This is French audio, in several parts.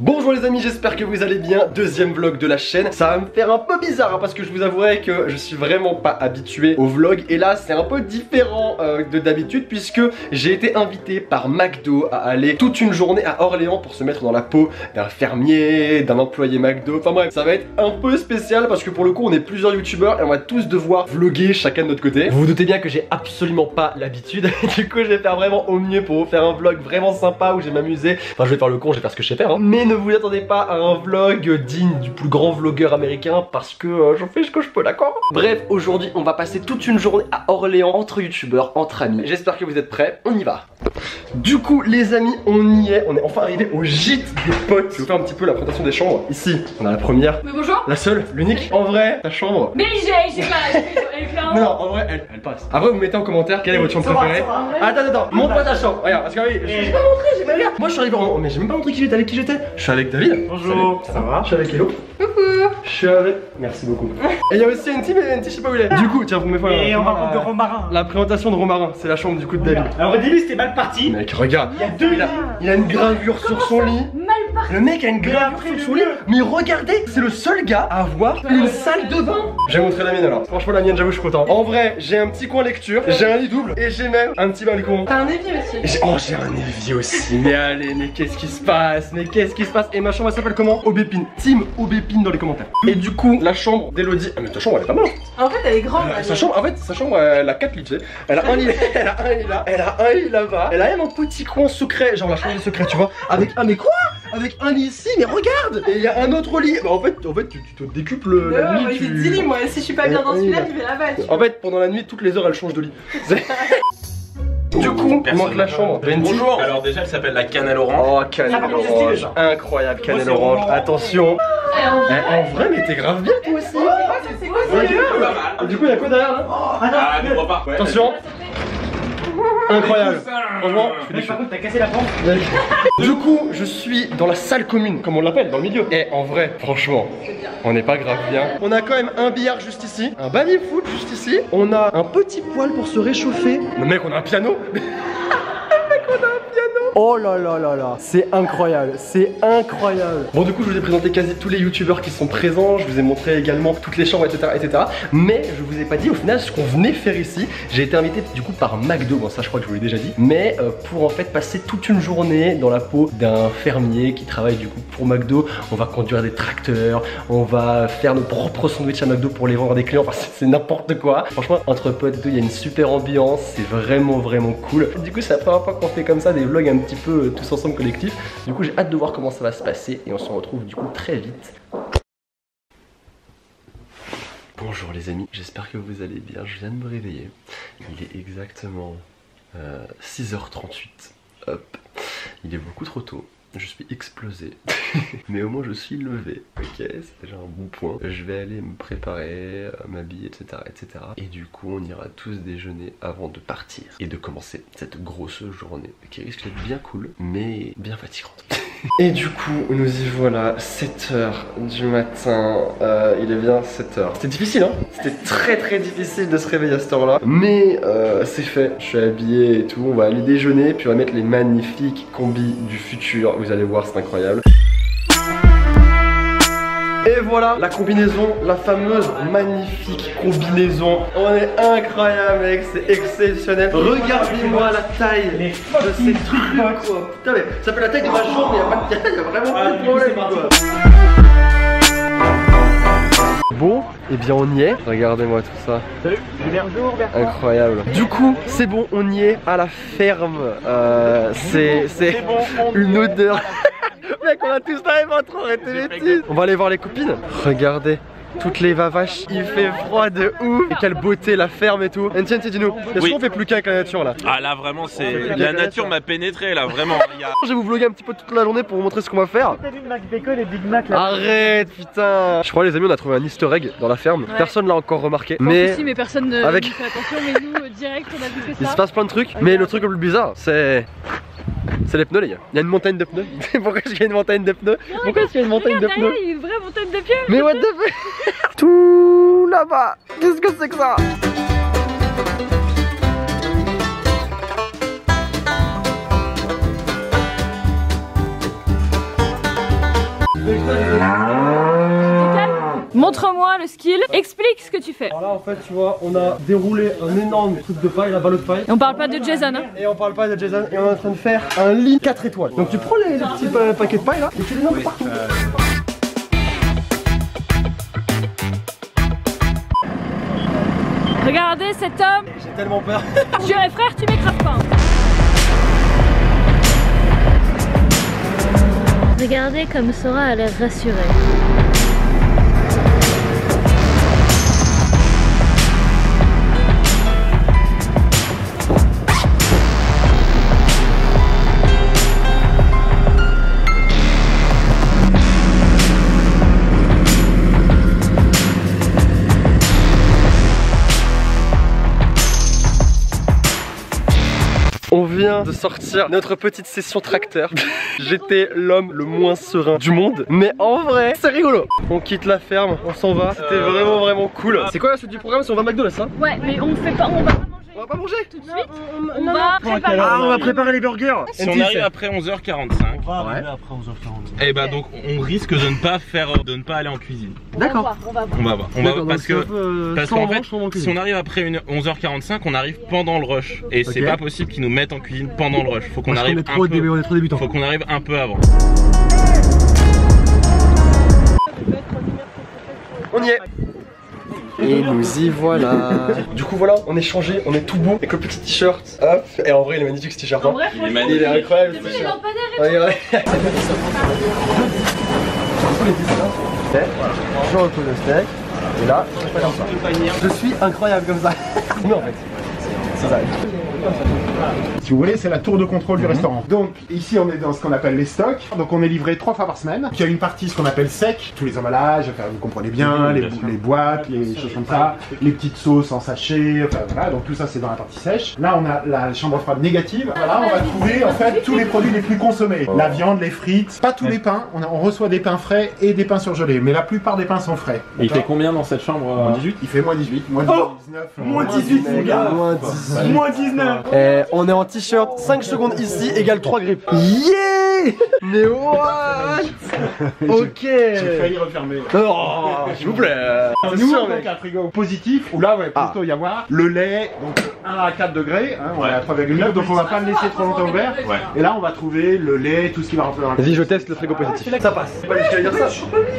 Bonjour les amis, j'espère que vous allez bien. Deuxième vlog de la chaîne. Ça va me faire un peu bizarre parce que je vous avouerai que je suis vraiment pas habitué au vlog. Et là c'est un peu différent de d'habitude, puisque j'ai été invité par McDo à aller toute une journée à Orléans pour se mettre dans la peau d'un fermier, d'un employé McDo. Enfin bref, ça va être un peu spécial parce que pour le coup on est plusieurs youtubeurs et on va tous devoir vlogger chacun de notre côté. Vous vous doutez bien que j'ai absolument pas l'habitude. Du coup je vais faire vraiment au mieux pour vous faire un vlog vraiment sympa où je vais m'amuser. Enfin je vais faire le con, je vais faire ce que je sais faire, hein. Mais ne vous attendez pas à un vlog digne du plus grand vlogueur américain parce que je fais ce que je peux, d'accord? Bref, aujourd'hui on va passer toute une journée à Orléans entre youtubeurs, entre amis. J'espère que vous êtes prêts, on y va. Du coup les amis, on y est, on est enfin arrivé au gîte des potes. Je vais vous faire un petit peu la présentation des chambres. Ici, on a la première. Mais bonjour. La seule, l'unique. En vrai, ta chambre. Mais j'ai pas, elle fait un... Non, en vrai, elle passe. Après, vous mettez en commentaire quelle est votre chambre préférée. Attends, montre-moi ta chambre. Regarde, parce que oui, j'ai pas montré, j'ai pas regardé. Moi, je suis arrivé en. Mais j'ai même pas montré qui j'étais, avec qui j'étais. Je suis avec David. Bonjour. Ça va? Je suis avec Hello. Coucou. Je suis avec. Merci beaucoup. Et il y a aussi NT, mais NT, je sais pas où il est. Du coup, tiens, vous me faites. Et on rencontre de Romarin. La présentation de Romarin, c'est la chambre du coup de David. Alors au début c'était mal parti. Mec, regarde. Il y a deux lits. Il a une gravure sur son lit. Mal parti. Le mec a une gravure sur son lit. Mais regardez, c'est le seul gars à avoir une salle de bain. Je vais montrer la mienne alors. Franchement, la mienne, j'avoue, je suis content. En vrai, j'ai un petit coin lecture, j'ai un lit double et j'ai même un petit balcon. T'as un évier aussi. J'ai un évier aussi. Mais allez, mais qu'est-ce qui se passe? Mais qu'est-ce qui se passe? Et ma chambre, elle s'appelle comment? Aubépine. Team Aubépine dans les commentaires. Et du coup, la chambre d'Elodie. Ah, mais ta chambre, elle est pas mal. En fait, elle est grande. Sa chambre, en fait, sa chambre, elle a 4 lits, tu sais. Elle a un lit, elle a un lit là, elle a un lit là-bas. Elle a même un petit coin secret, genre la chambre des secrets, tu vois. Avec mais quoi? Avec un lit ici, mais regarde! Et il y a un autre lit. Bah, en fait, tu te décuples la nuit. J'ai 10 lits, moi. Si je suis pas bien dans celui-là, je vais là-bas. En fait, pendant la nuit, toutes les heures, elle change de lit. Du coup, il manque la chambre. Bonjour. Alors déjà, elle s'appelle la cannelle orange. Oh, cannelle orange. Incroyable, cannelle orange. Attention. En vrai, mais t'es grave bien, toi aussi. C'est quoi ça? Du coup, il y a quoi derrière là? Ah, n'ouvre pas. Ouais. Attention. Incroyable. Franchement, je suis déçu. Par contre, t'as cassé la pompe. Du coup, je suis dans la salle commune, comme on l'appelle, dans le milieu. Et en vrai, franchement, on n'est pas grave bien. On a quand même un billard juste ici, un baby-foot juste ici. On a un petit poêle pour se réchauffer. Mais mec, on a un piano. Oh là là là là, c'est incroyable, c'est incroyable. Bon, du coup, je vous ai présenté quasi tous les youtubeurs qui sont présents. Je vous ai montré également toutes les chambres, etc., etc. Mais je vous ai pas dit au final ce qu'on venait faire ici. J'ai été invité du coup par McDo, bon ça je crois que je vous l'ai déjà dit. Mais pour en fait passer toute une journée dans la peau d'un fermier qui travaille du coup pour McDo. On va conduire des tracteurs, on va faire nos propres sandwichs à McDo pour les vendre à des clients. Enfin c'est n'importe quoi. Franchement, entre potes et tout, il y a une super ambiance. C'est vraiment cool. Du coup, c'est la première fois qu'on fait comme ça des vlogs un petit peu tous ensemble collectif. Du coup, j'ai hâte de voir comment ça va se passer et on se retrouve du coup très vite. Bonjour les amis, j'espère que vous allez bien. Je viens de me réveiller. Il est exactement 6h38. Hop. Il est beaucoup trop tôt. Je suis explosé. Mais au moins je suis levé. Ok, c'est déjà un bon point. Je vais aller me préparer, m'habiller, etc., etc. Et du coup on ira tous déjeuner avant de partir et de commencer cette grosse journée qui risque d'être bien cool mais bien fatigante. Et du coup nous y voilà, 7h du matin. Il est bien 7h. C'était difficile hein. C'était très difficile de se réveiller à cette heure là. Mais c'est fait, je suis habillé et tout. On va aller déjeuner puis on va mettre les magnifiques combis du futur. Vous allez voir, c'est incroyable. Et voilà la combinaison, la fameuse magnifique combinaison. On est incroyable mec, c'est exceptionnel. Regardez-moi la taille de ces trucs quoi. Putain mais ça fait la taille de ma jambe, il y a vraiment pas de problème quoi. Bon, et bien on y est. Regardez-moi tout ça. Salut, bonjour Bertrand. Incroyable. Du coup, c'est bon, on y est à la ferme. C'est bon, une odeur. Mec, on a tous la même intro, arrêtez les bêtises. On va aller voir les copines. Regardez. Toutes les vavaches, il fait froid de ouf. Et quelle beauté la ferme et tout. Entienne, dis-nous, est-ce qu'on fait plus qu'un avec la nature là? Ah là vraiment c'est... La nature m'a pénétré là, vraiment. Je vais vous vlogger un petit peu toute la journée pour vous montrer ce qu'on va faire. T'as vu Mac Bacon et Big Mac là? Arrête putain. Je crois les amis on a trouvé un easter egg dans la ferme. Ouais. Personne l'a encore remarqué. Mais Mais mais personne ne avec... fait attention, mais nous direct on a vu que il ça. se passe plein de trucs. Mais le truc le plus bizarre c'est... C'est les pneus les gars. Il y a une montagne de pneus. Pourquoi est-ce qu'il y a une montagne de pneus? Pourquoi est-ce qu'il y a une montagne de pneus? Il y a une vraie montagne de pierre. Mais what the fuck? Tout là-bas. Qu'est-ce que c'est que ça? Montre-moi le skill, explique ce que tu fais. Alors là en fait tu vois on a déroulé un énorme truc de paille, la ballot de paille. Et on parle pas de Jason hein. Et on parle pas de Jason et on est en train de faire un lit 4 étoiles. Donc tu prends les petits paquets de paille là et tu les mets partout. Regardez cet homme. J'ai tellement peur. Je dirais frère tu m'écrases pas. Regardez comme Sora a l'air rassurée. On vient de sortir notre petite session tracteur. J'étais l'homme le moins serein du monde, mais en vrai, c'est rigolo. On quitte la ferme, on s'en va. C'était vraiment cool. C'est quoi la suite du programme si on va à McDo là ça? Ouais mais on fait pas, on va pas manger. On va pas manger Tout de suite. On va préparer. Ah, on va préparer les burgers. Si on arrive après 11h45, Après 11h40. et bah donc on risque de ne pas aller en cuisine. D'accord. On va voir. On va voir parce qu'en fait si on arrive après 11h45 on arrive pendant le rush et c'est pas possible qu'ils nous mettent en cuisine pendant le rush. Faut qu'on arrive on est trop débutants. Faut qu'on arrive un peu avant. On y est. Et nous y voilà. Du coup voilà, on est changé, on est tout beau avec le petit t-shirt. Hop. Et en vrai il est magnifique ce t-shirt. En vrai, Il est Il magnifique. est incroyable ce les t-shirt. lampadaires et Regardez. Je retrouve le steak. Et là, je fais comme ça. Je suis incroyable comme ça. Mais en fait, c'est ça. Si vous voulez, c'est la tour de contrôle du restaurant. Donc ici on est dans ce qu'on appelle les stocks. Donc on est livré 3 fois par semaine. Il y a une partie ce qu'on appelle sec, tous les emballages, enfin, vous comprenez bien, les boîtes, les choses comme ça, les petites sauces en sachet, enfin voilà, donc tout ça c'est dans la partie sèche. Là on a la chambre froide négative. Voilà, on va trouver en fait tous les produits les plus consommés. La viande, les frites, pas tous les pains, on reçoit des pains frais et des pains surgelés, mais la plupart des pains sont frais. Il fait combien dans cette chambre? Moins 18. Il fait moins 18, moins 19. Moins 18 mon gars. Moins 19. On est en t-shirt, 5 secondes ici égale 3 grippes. Yeah. Mais what? Ok. J'ai failli refermer. Oh, s'il vous plaît. C'est Nous, sûr, donc mec. un frigo positif où là, ouais, plutôt y avoir le lait, donc 1 à 4 degrés, hein, on est à 3,9, donc on va pas le laisser trop longtemps ouvert. Ouais. Et là, on va trouver le lait, tout ce qui va rentrer dans la Vas-y, je teste le frigo positif. Ça passe. C'est pas lui qui va dire ça.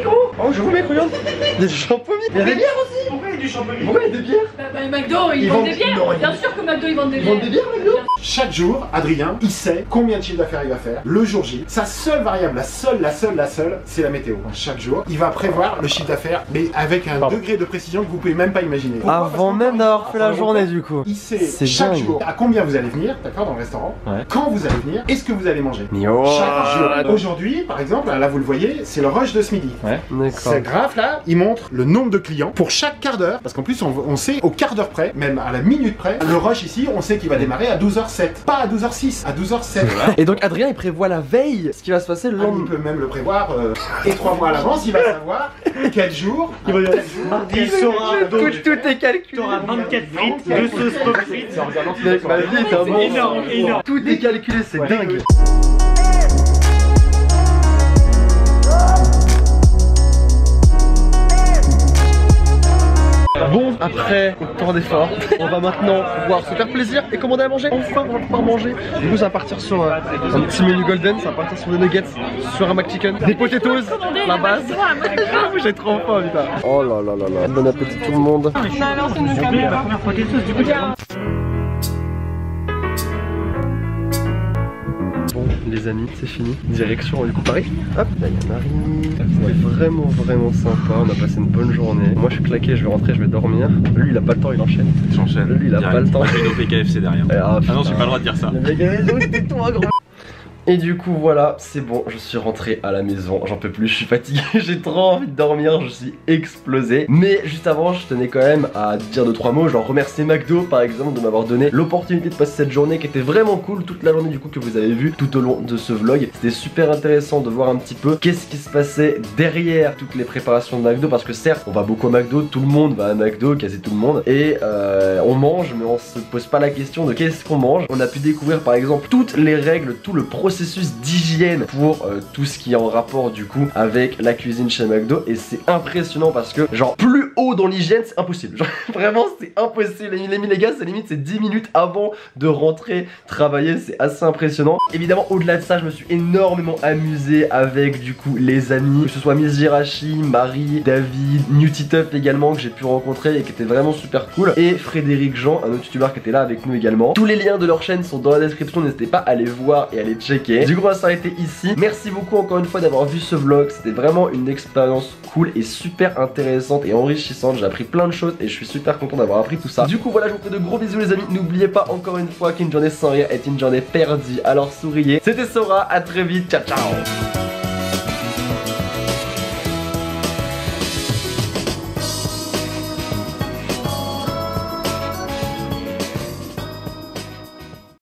Oh, je vous mets, regarde. Il y a du champomis. Il y a des bières aussi. Pourquoi il y a du champagne? Pourquoi il y a des bières? Bah, McDo ils Ils vendent vendent- des bières. non, Bien sûr que McDo ils vendent des Ils bières. vendent des bières, McDo? Chaque jour, Adrien, il sait combien de chiffre d'affaires il va faire le jour J. Sa seule variable, la seule, c'est la météo. Donc, chaque jour, il va prévoir le chiffre d'affaires, mais avec un degré de précision que vous pouvez même pas imaginer. Pourquoi? Parce Avant que même quand d'avoir il fait va la journée du coup. Il sait C'est chaque dingue. jour à combien vous allez venir, d'accord, dans le restaurant, Ouais. quand vous allez venir, et ce que vous allez manger. Mais oh. Chaque jour. Aujourd'hui, par exemple, là vous le voyez, c'est le rush de ce midi. D'accord. C'est grave là, il montre le nombre de clients pour chaque quart d'heure, parce qu'en plus on sait au quart d'heure près, même à la minute près, le rush ici, on sait qu'il va démarrer à 12h07, pas à 12h06, à 12h07. Et donc Adrien il prévoit la veille ce qui va se passer le Il lendemain. peut même le prévoir et 3 mois à l'avance, il va savoir quel jour, Il va dire, quel jour, il saura donc Tout est calculé. t'auras 24 frites, 2 sauces pop frites. Mec, ma vie est un C'est énorme, monstre. énorme. Tout est calculé, c'est dingue. Bon, après autant d'efforts, on va maintenant pouvoir se faire plaisir et commander à manger. Enfin, on va pouvoir manger. Du coup, ça va partir sur un petit menu golden, ça va partir sur des nuggets, sur un McChicken, des potatoes, la base. J'ai trop faim, putain. Oh là là là là. Bon appétit tout le monde. J'ai oublié ma première fois des sauces du coup. Bon, les amis, c'est fini. Direction du coup Paris. Hop, là il y a Marie. C'était vraiment sympa. On a passé une bonne journée. Moi je suis claqué, je vais rentrer, je vais dormir. Lui il a pas le temps, il enchaîne. J'enchaîne. Lui il a pas le temps. J'ai nos PKFC derrière. Ah Ah non, j'ai pas le droit de dire ça. Tais-toi, gros. Et du coup voilà, c'est bon, je suis rentré à la maison, j'en peux plus, je suis fatigué, j'ai trop envie de dormir, je suis explosé. Mais juste avant, je tenais quand même à dire 2-3 mots, genre remercier McDo par exemple de m'avoir donné l'opportunité de passer cette journée qui était vraiment cool, toute la journée du coup que vous avez vu tout au long de ce vlog. C'était super intéressant de voir un petit peu qu'est-ce qui se passait derrière toutes les préparations de McDo, parce que certes, on va beaucoup à McDo, tout le monde va à McDo, quasi tout le monde, et on mange, mais on se pose pas la question de qu'est-ce qu'on mange. On a pu découvrir par exemple toutes les règles, tout le processus processus d'hygiène pour tout ce qui est en rapport du coup avec la cuisine chez McDo. Et c'est impressionnant parce que genre plus haut dans l'hygiène c'est impossible. Genre, vraiment c'est impossible. Les gars, c'est limite c'est 10 minutes avant de rentrer travailler. C'est assez impressionnant. Évidemment au-delà de ça je me suis énormément amusé avec du coup les amis, que ce soit Miss Jirachi, Marie, David, Nutitup également que j'ai pu rencontrer et qui était vraiment super cool, et Frédéric Jean, un autre youtubeur qui était là avec nous également. Tous les liens de leur chaîne sont dans la description, n'hésitez pas à les voir et à les checker. Du coup on va s'arrêter ici. Merci beaucoup encore une fois d'avoir vu ce vlog, c'était vraiment une expérience cool et super intéressante et enrichissante. J'ai appris plein de choses et je suis super content d'avoir appris tout ça. Du coup voilà, je vous fais de gros bisous les amis. N'oubliez pas encore une fois qu'une journée sans rire est une journée perdue, alors souriez. C'était Sora, à très vite, ciao ciao.